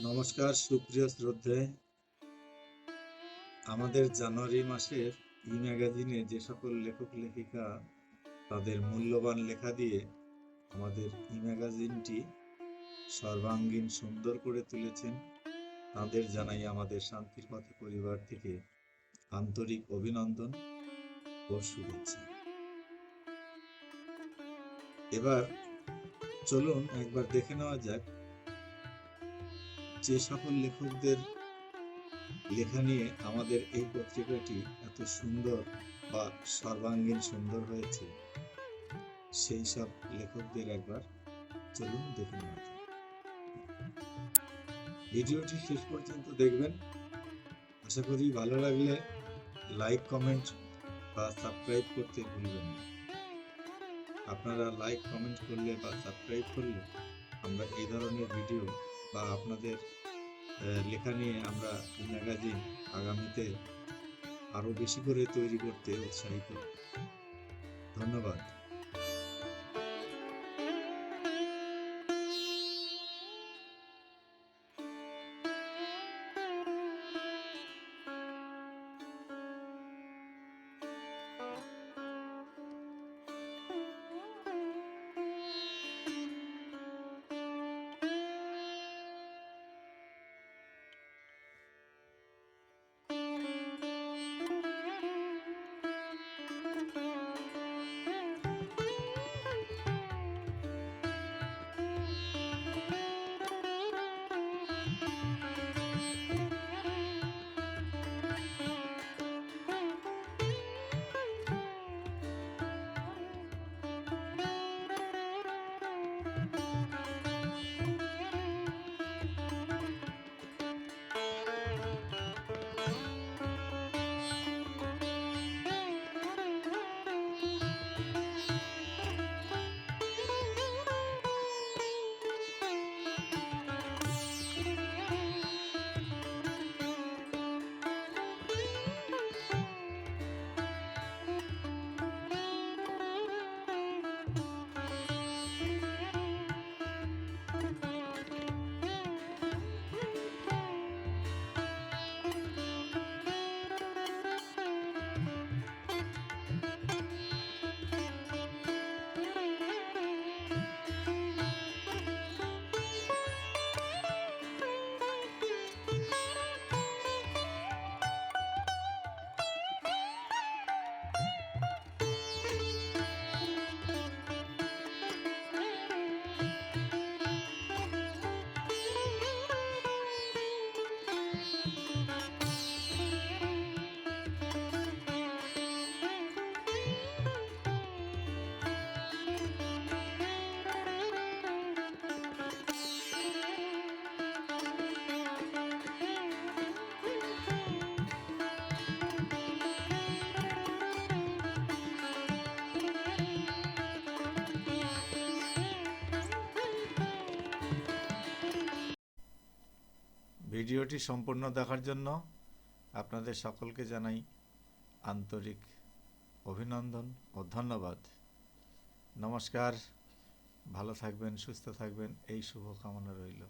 নমস্কার সুপ্রিয় শ্রদ্ধে। আমাদের জানুয়ারি মাসের ম্যাগাজিনে যে সকল লেখক লেখিকা তাদের মূল্যবান লেখা দিয়ে আমাদের ম্যাগাজিনটি সর্বাঙ্গীন সুন্দর করে তুলেছেন, তাদের জানাই আমাদের শান্তির পথে পরিবার থেকে আন্তরিক অভিনন্দন ও শুভেচ্ছা। এবার চলুন একবার দেখে নেওয়া যাক যে সকল লেখকদের লেখা নিয়ে আমাদের এই পত্রিকাটি এত সুন্দর বা সর্বাঙ্গীন সুন্দর হয়েছে। সেই সব লেখকদের একবার চলুন দেখে নেওয়া যাক। ভিডিওটি শেষ পর্যন্ত দেখবেন। আশা করি ভালো লাগলে লাইক, কমেন্ট বা সাবস্ক্রাইব করতে ভুলবেন না। আপনারা লাইক, কমেন্ট করলে বা সাবস্ক্রাইব করলে আমরা এই ধরনের ভিডিও বা আপনাদের লেখা নিয়ে আমরা ম্যাগাজিন আগামীতে আরো বেশি করে তৈরি করতে উৎসাহিত। ধন্যবাদ। ভিডিওটি সম্পূর্ণ দেখার জন্য আপনাদের সকলকে জানাই আন্তরিক অভিনন্দন ও ধন্যবাদ। নমস্কার, ভালো থাকবেন, সুস্থ থাকবেন, এই শুভকামনা রইল।